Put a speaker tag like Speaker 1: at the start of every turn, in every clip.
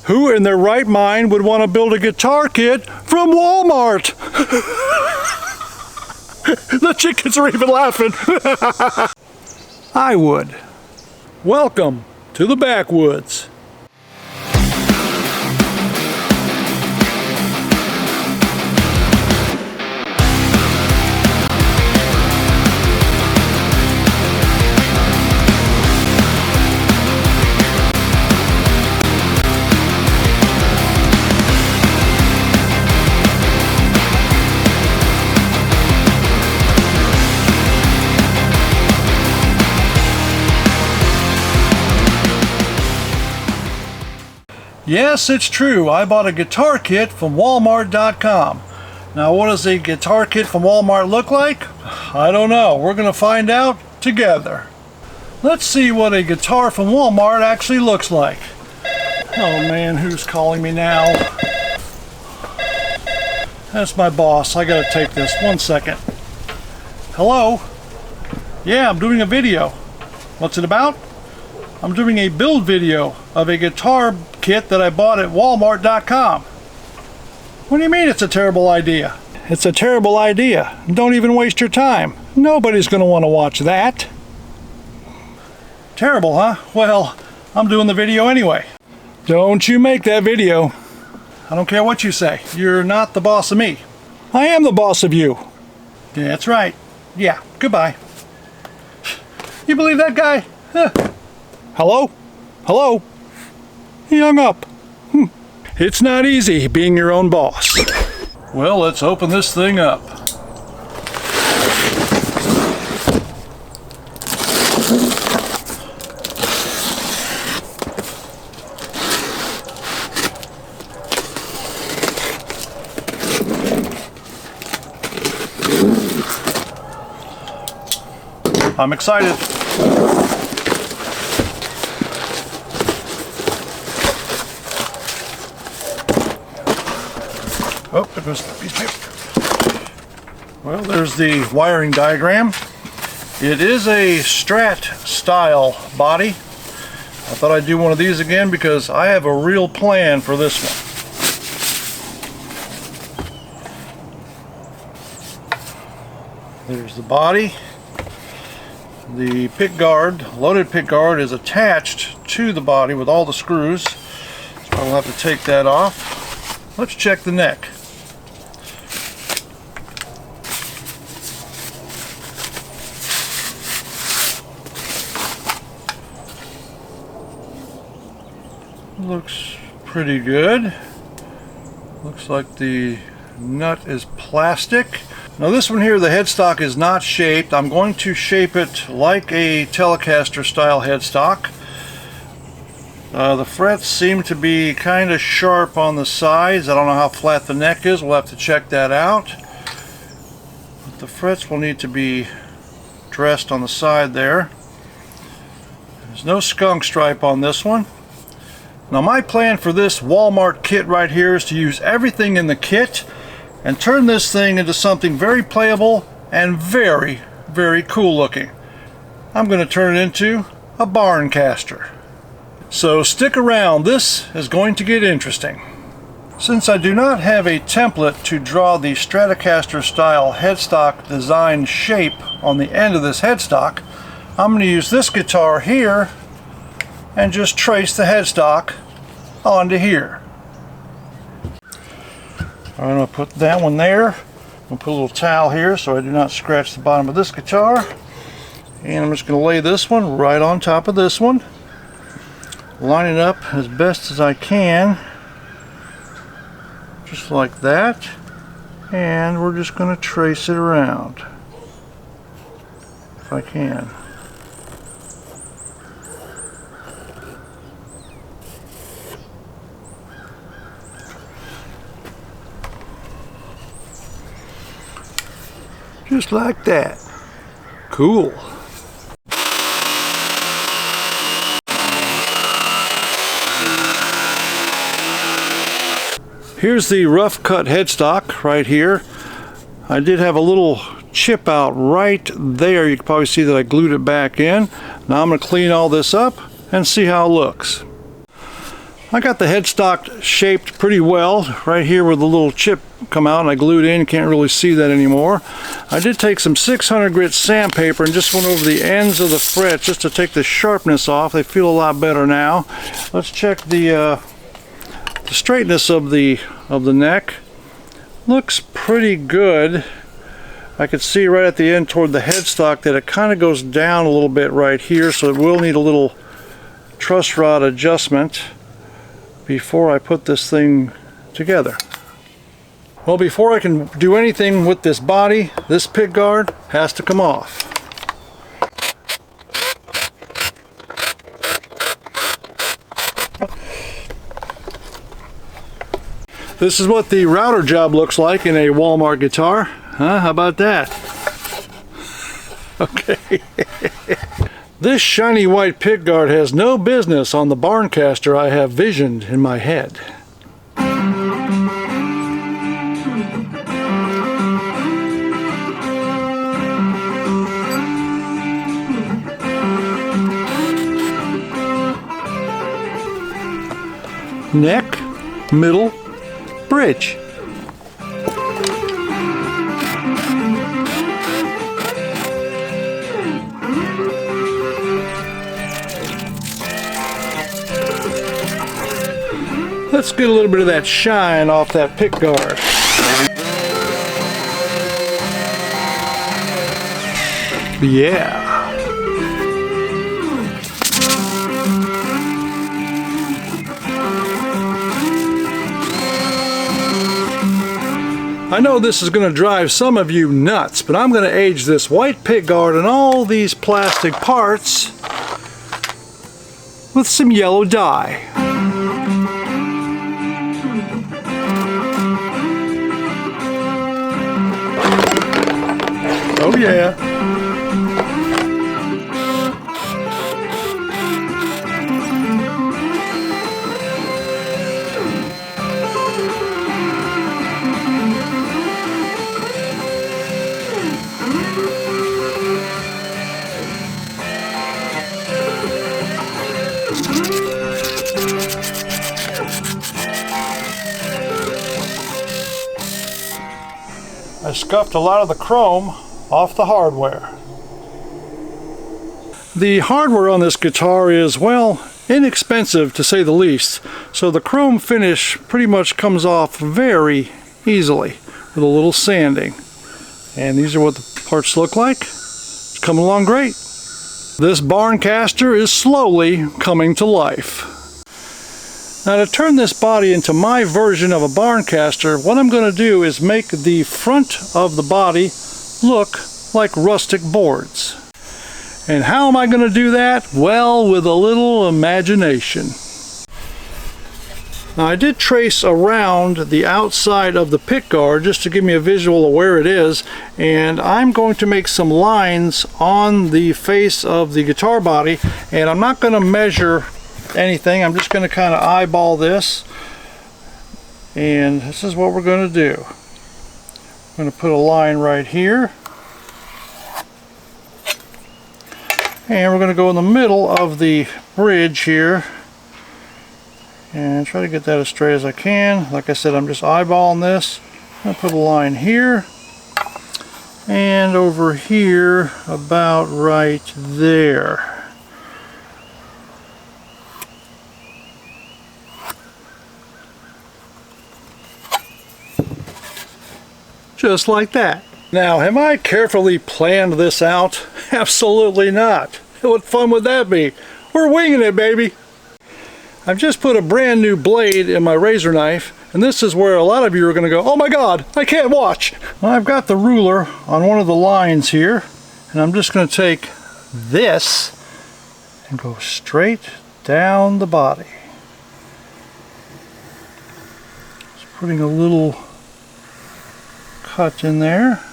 Speaker 1: Who in their right mind would want to build a guitar kit from Walmart? The chickens are even laughing. I would. Welcome to the backwoods. Yes, it's true. I bought a guitar kit from Walmart.com. Now, what does a guitar kit from Walmart look like? I don't know. We're going to find out together. Let's see what a guitar from Walmart actually looks like. Oh man, who's calling me now? That's my boss. I got to take this. 1 second. Hello? Yeah, I'm doing a video. What's it about? I'm doing a build video of a guitar kit that I bought at Walmart.com. What do you mean it's a terrible idea? It's a terrible idea. Don't even waste your time. Nobody's going to want to watch that. Terrible, huh? Well, I'm doing the video anyway. Don't you make that video. I don't care what you say. You're not the boss of me. I am the boss of you. That's right. Yeah, goodbye. You believe that guy? Hello? Hello? He hung up. It's not easy being your own boss. Well, let's open this thing up. I'm excited. Oh, there goes the piece of paper. Well, there's the wiring diagram. It is a Strat style body. I thought I'd do one of these again because I have a real plan for this one. There's the body. The pickguard, loaded pickguard, is attached to the body with all the screws. So I'll have to take that off. Let's check the neck. Looks pretty good. Looks like the nut is plastic. Now this one here, the headstock is not shaped. I'm going to shape it like a Telecaster style headstock. The frets seem to be kind of sharp on the sides. I don't know how flat the neck is. We'll have to check that out. But the frets will need to be dressed on the side there. There's no skunk stripe on this one. Now my plan for this Walmart kit right here is to use everything in the kit and turn this thing into something very playable and very, very cool looking. I'm going to turn it into a Barncaster. So stick around, this is going to get interesting. Since I do not have a template to draw the Stratocaster style headstock design shape on the end of this headstock, I'm going to use this guitar here and just trace the headstock onto here. I'm going to put that one there. I'm going to put a little towel here so I do not scratch the bottom of this guitar. And I'm just going to lay this one right on top of this one. Line it up as best as I can. Just like that. And we're just going to trace it around. If I can. Just like that. Cool. Here's the rough cut headstock right here. I did have a little chip out right there. You can probably see that I glued it back in. Now I'm going to clean all this up and see how it looks. I got the headstock shaped pretty well right here where the little chip come out and I glued in. You can't really see that anymore. I did take some 600 grit sandpaper and just went over the ends of the frets just to take the sharpness off. They feel a lot better now. Let's check the straightness of the neck. Looks pretty good. I could see right at the end toward the headstock that it kind of goes down a little bit right here, so it will need a little truss rod adjustment before I put this thing together. Well, before I can do anything with this body, this pickguard has to come off. This is what the router job looks like in a Walmart guitar. Huh? How about that? Okay. This shiny white pickguard has no business on the Barncaster I have visioned in my head. Neck, middle, bridge. Let's get a little bit of that shine off that pickguard. Yeah. I know this is going to drive some of you nuts, but I'm going to age this white pickguard and all these plastic parts with some yellow dye. Oh yeah. I scuffed a lot of the chrome off the hardware. The hardware on this guitar is, well, inexpensive to say the least, so the chrome finish pretty much comes off very easily with a little sanding. And these are what the parts look like. It's coming along great. This Barncaster is slowly coming to life. Now, to turn this body into my version of a Barncaster, what I'm going to do is make the front of the body look like rustic boards. And how am I going to do that? Well, with a little imagination. Now, I did trace around the outside of the pickguard just to give me a visual of where it is, and I'm going to make some lines on the face of the guitar body, and I'm not going to measure anything. I'm just going to kind of eyeball this, and this is what we're going to do. I'm going to put a line right here, and we're going to go in the middle of the bridge here and try to get that as straight as I can. Like I said, I'm just eyeballing this. I'm going to put a line here and over here about right there. Just like that. Now, have I carefully planned this out? Absolutely not. What fun would that be? We're winging it, baby. I've just put a brand new blade in my razor knife, and this is where a lot of you are going to go, oh my God, I can't watch. Well, I've got the ruler on one of the lines here, and I'm just going to take this and go straight down the body. Just putting a little cut in there.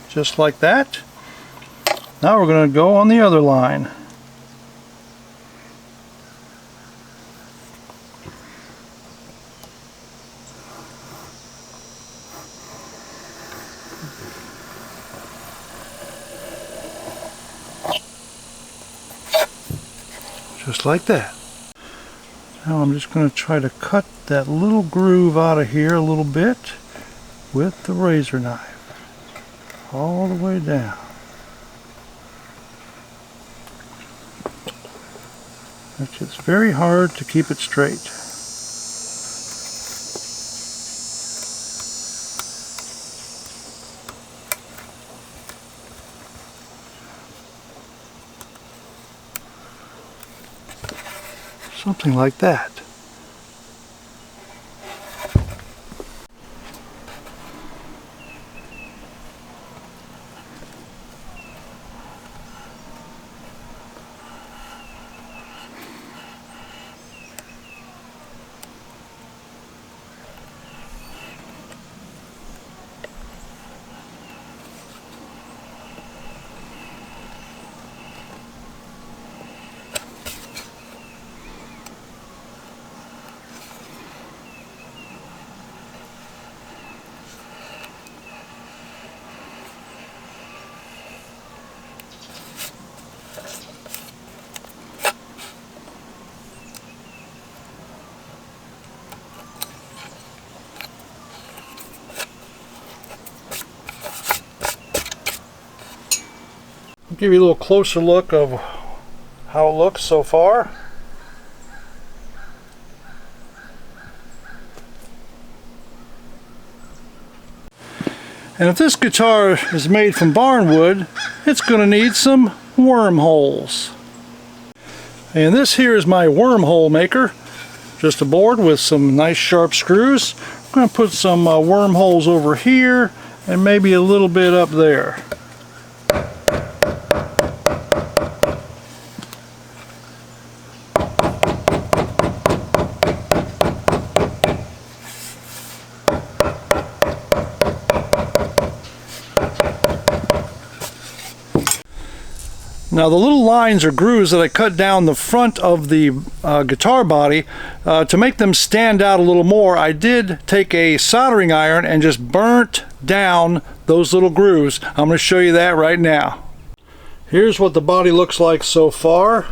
Speaker 1: Just like that. Now we're going to go on the other line. just like that. Now I'm just going to try to cut that little groove out of here a little bit with the razor knife, all the way down. It's very hard to keep it straight. Something like that. I'll give you a little closer look of how it looks so far. And if this guitar is made from barn wood, it's going to need some wormholes. And this here is my wormhole maker. Just a board with some nice sharp screws. I'm going to put some wormholes over here and maybe a little bit up there. Now the little lines or grooves that I cut down the front of the guitar body, to make them stand out a little more, I did take a soldering iron and just burnt down those little grooves. I'm going to show you that right now. Here's what the body looks like so far.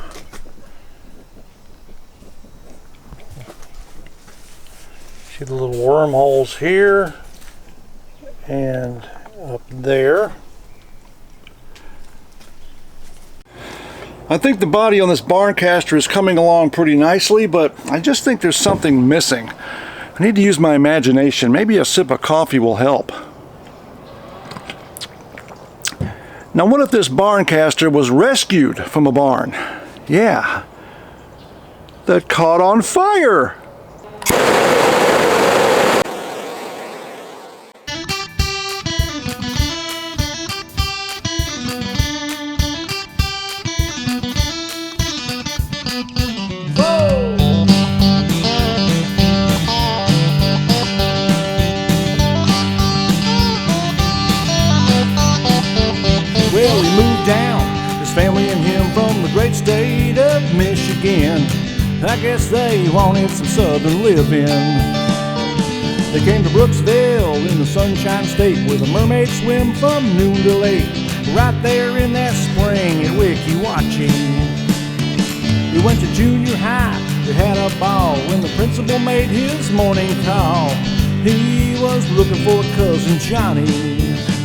Speaker 1: See the little wormholes here and up there. I think the body on this Barncaster is coming along pretty nicely, but I just think there's something missing. I need to use my imagination. Maybe a sip of coffee will help. Now what if this Barncaster was rescued from a barn? Yeah, that caught on fire.
Speaker 2: Well, he moved down, his family and him, from the great state of Michigan. I guess they wanted some southern living. They came to Brooksville in the Sunshine State, where the mermaids swim from noon till 8. Right there in that spring at Weeki-Wachee. We went to junior high, we had a ball when the principal made his morning call. He was looking for cousin Johnny.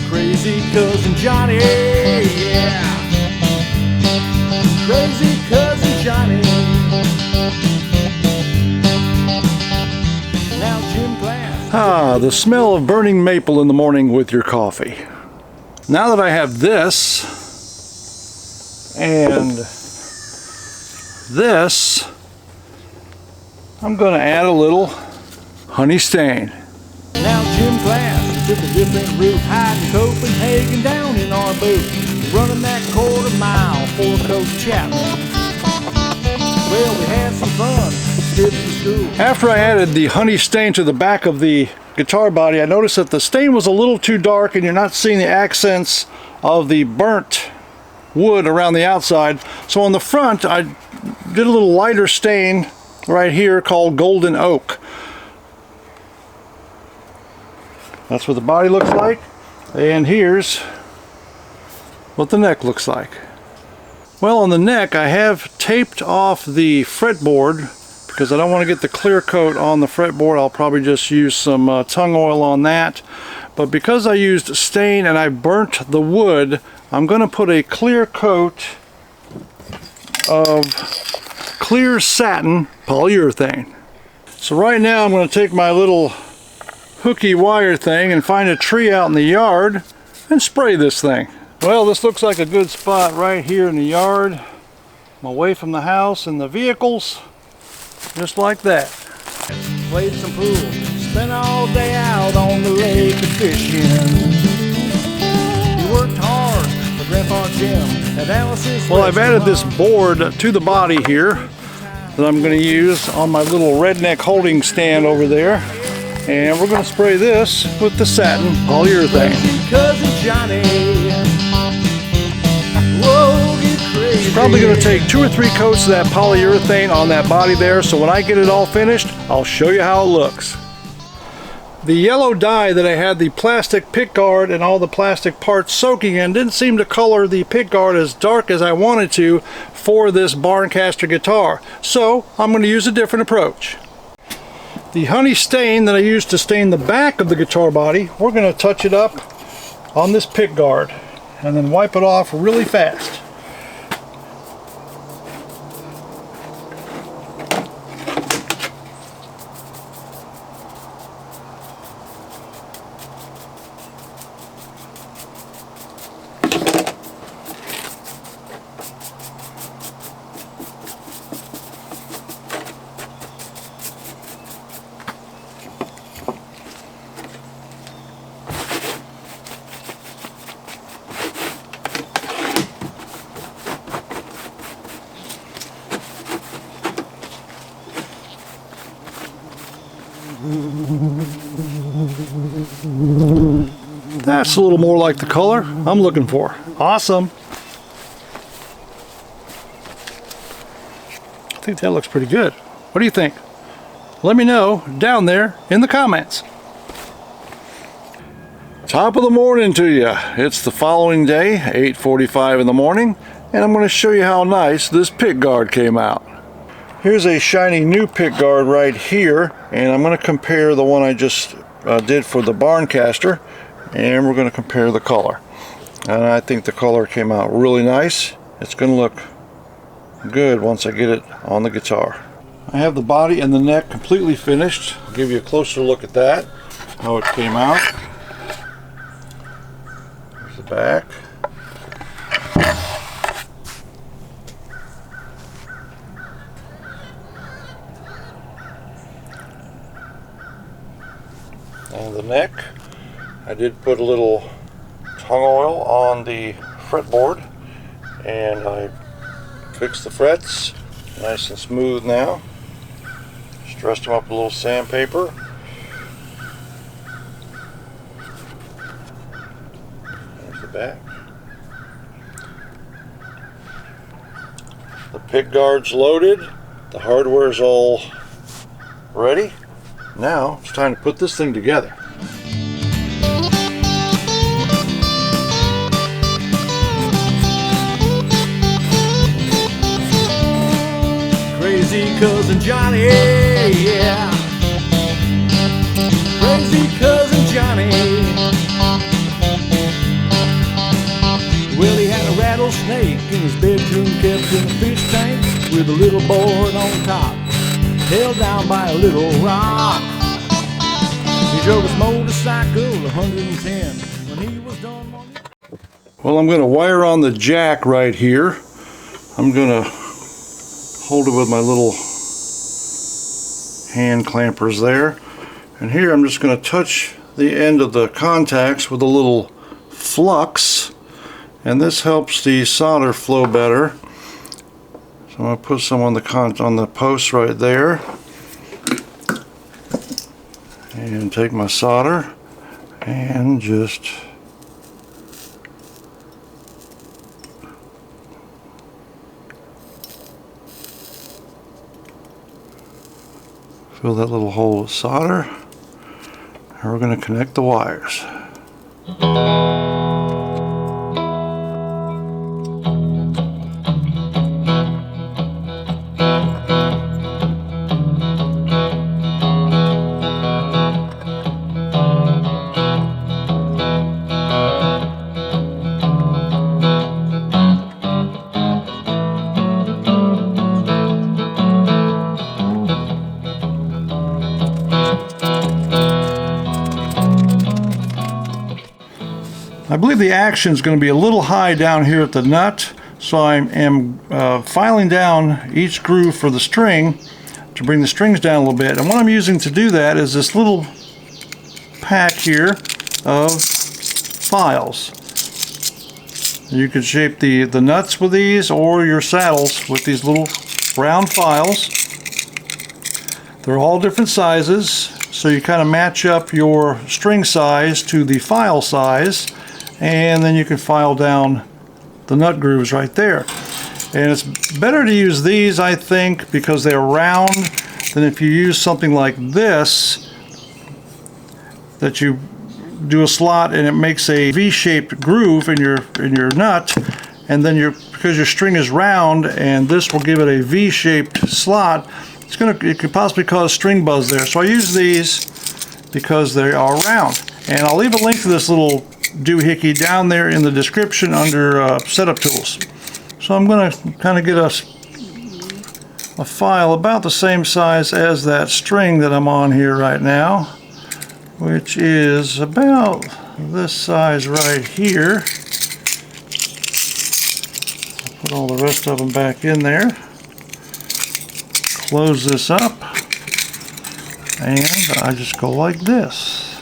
Speaker 2: Crazy cousin Johnny, yeah. Crazy cousin Johnny. Now gym class.
Speaker 1: Ah, the smell of burning maple in the morning with your coffee. Now that I have this and this, I'm going to add a little honey stain.
Speaker 2: Now gym class. Took a different route, hiding Copenhagen down in our boot, running that quarter mile for Coach Chapman. Well, we had some fun, skipped to school.
Speaker 1: After I added the honey stain to the back of the guitar body, I noticed that the stain was a little too dark and you're not seeing the accents of the burnt wood around the outside. So on the front, I did a little lighter stain right here called golden oak. That's what the body looks like, and here's what the neck looks like. Well, on the neck I have taped off the fretboard because I don't want to get the clear coat on the fretboard. I'll probably just use some tongue oil on that. But because I used stain and I burnt the wood, I'm going to put a clear coat of clear satin polyurethane. So right now I'm going to take my little hooky wire thing and find a tree out in the yard and spray this thing. Well, this looks like a good spot right here in the yard. I'm away from the house and the vehicles, just like that.
Speaker 2: Played some pool, spent all day out on the lake and fishing. You worked hard for Grandpa Jim at Alice's.
Speaker 1: Well, I've added this board to the body here that I'm going to use on my little redneck holding stand over there. And we're going to spray this with the satin polyurethane.
Speaker 2: Cousin Johnny. Whoa, get crazy.
Speaker 1: It's probably going to take 2 or 3 coats of that polyurethane on that body there, so when I get it all finished, I'll show you how it looks. The yellow dye that I had the plastic pickguard and all the plastic parts soaking in didn't seem to color the pickguard as dark as I wanted to for this Barncaster guitar, so I'm going to use a different approach. The honey stain that I used to stain the back of the guitar body, we're going to touch it up on this pickguard and then wipe it off really fast. That's a little more like the color I'm looking for. Awesome. I think that looks pretty good. What do you think? Let me know down there in the comments. Top of the morning to you. It's the following day, 8:45 in the morning, and I'm going to show you how nice this pickguard came out. Here's a shiny new pickguard right here, and I'm going to compare the one I just did for the Barncaster, and we're going to compare the color. And I think the color came out really nice. It's going to look good once I get it on the guitar. I have the body and the neck completely finished. I'll give you a closer look at that, how it came out. There's the back. And the neck, I did put a little tongue oil on the fretboard, and I fixed the frets nice and smooth now. Just dressed them up with a little sandpaper. There's the back. The pickguard's loaded. The hardware's all ready. Now it's time to put this thing together.
Speaker 2: Crazy cousin Johnny, yeah. Crazy cousin Johnny. Well, he had a rattlesnake in his bedroom, kept in a fish tank with a little board on top, held down by a little rock. He drove his motorcycle 110 when he was done.
Speaker 1: Well, I'm going to wire on the jack right here. I'm going to hold it with my little hand clampers there. And here I'm just going to touch the end of the contacts with a little flux. And this helps the solder flow better. So I'm going to put some on the post right there. And take my solder and just fill that little hole with solder, and we're going to connect the wires. believe the action is going to be a little high down here at the nut, so I am filing down each groove for the string to bring the strings down a little bit. And what I'm using to do that is this little pack here of files. You can shape the nuts with these, or your saddles with these little round files. They're all different sizes, so you kind of match up your string size to the file size, and then you can file down the nut grooves right there. And it's better to use these, I think, because they're round, than if you use something like this, that you do a slot and it makes a V-shaped groove in your nut, and then because your string is round and this will give it a V-shaped slot, it could possibly cause string buzz there. So I use these because they are round. And I'll leave a link to this little doohickey down there in the description under setup tools. So I'm going to kind of get a file about the same size as that string that I'm on here right now, which is about this size right here. I'll put all the rest of them back in there. Close this up, and I just go like this.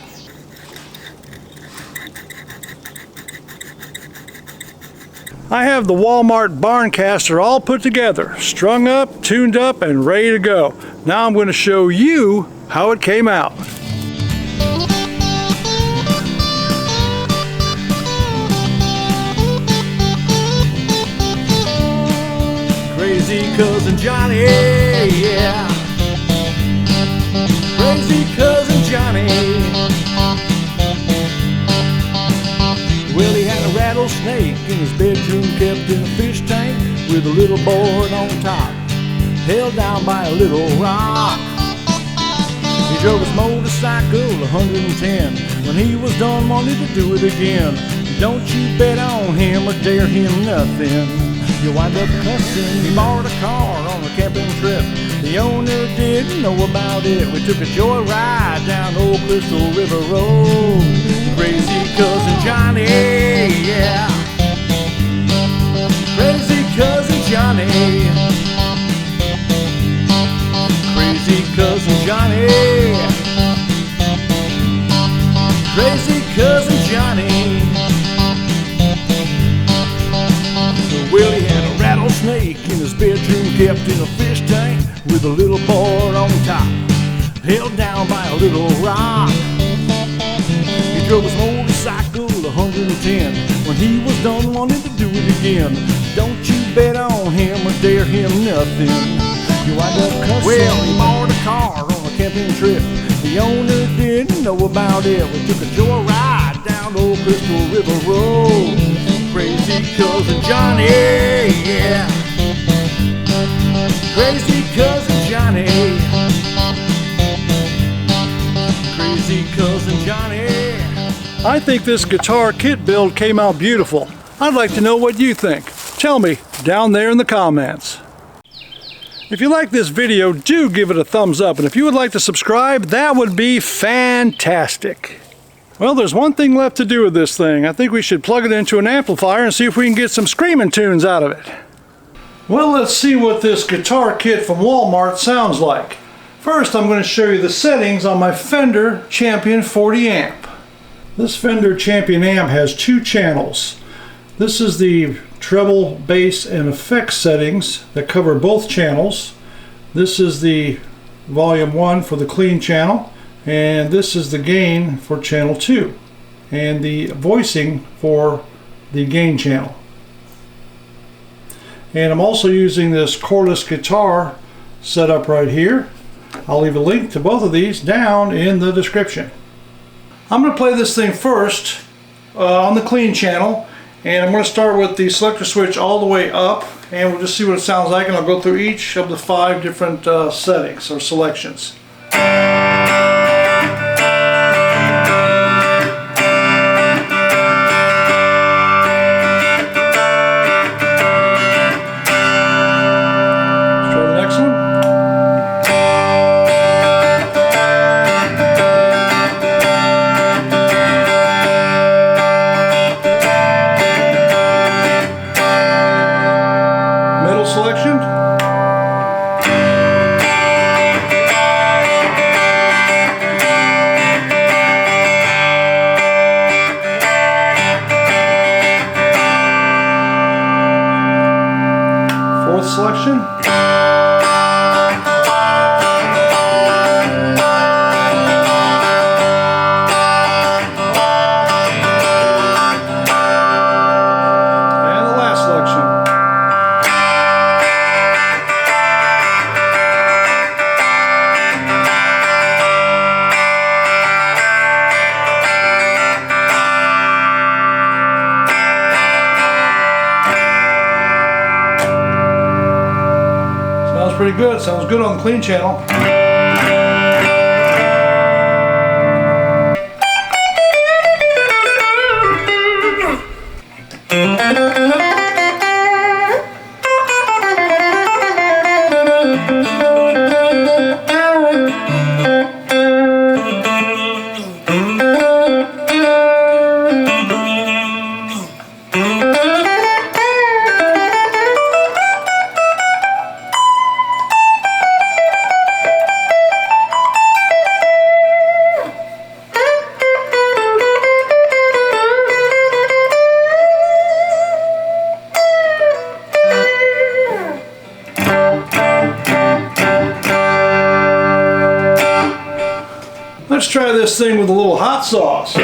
Speaker 1: I have the Walmart Barncaster all put together, strung up, tuned up, and ready to go. Now I'm going to show you how it came out.
Speaker 2: Crazy cousin Johnny, yeah. Crazy cousin Johnny. Well, he had a rattlesnake in his bedroom, kept in a fish tank with a little board on top, held down by a little rock. He drove his motorcycle 110. When he was done, wanted to do it again. Don't you bet on him or dare him nothing. You wind up cussing. He borrowed a car on a camping trip. The owner didn't know about it. We took a joyride down Old Crystal River Road. Crazy cousin Johnny, yeah. Crazy cousin Johnny. Crazy cousin Johnny. Crazy cousin Johnny. Well, he had a rattlesnake in his bedroom, kept in a fish tank with a little board on top, held down by a little rock. He drove his motorcycle 110. When he was done, wanted to do it again. Don't you bet on him or dare him nothing. You wind up cussing. Well, he borrowed a car on a camping trip. The owner didn't know about it. We took a joyride down Old Crystal River Road. Crazy cousin Johnny, yeah. Crazy cousin Johnny. Crazy cousin Johnny.
Speaker 1: I think this guitar kit build came out beautiful. I'd like to know what you think. Tell me down there in the comments. If you like this video, do give it a thumbs up, and if you would like to subscribe, that would be fantastic. Well, there's one thing left to do with this thing. I think we should plug it into an amplifier and see if we can get some screaming tunes out of it. Well, let's see what this guitar kit from Walmart sounds like. First, I'm going to show you the settings on my Fender Champion 40 amp. This Fender Champion amp has 2 channels. This is the treble, bass, and effects settings that cover both channels. This is the volume 1 for the clean channel. And this is the gain for channel 2 and the voicing for the gain channel. And I'm also using this cordless guitar setup right here. I'll leave a link to both of these down in the description. I'm going to play this thing first on the clean channel, and I'm going to start with the selector switch all the way up, and we'll just see what it sounds like, and I'll go through each of the 5 different settings or selections. selection. Fourth selection. Pretty good. Sounds good on the clean channel. Let's try this thing with a little hot sauce.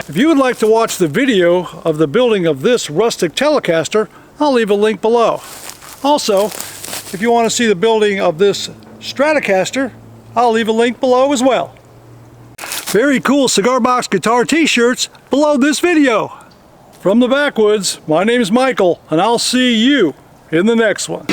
Speaker 1: If you would like to watch the video of the building of this rustic Telecaster, I'll leave a link below. Also, if you want to see the building of this Stratocaster, I'll leave a link below as well. Very cool Cigar Box Guitar t-shirts below this video. From the backwoods, my name is Michael, and I'll see you in the next one.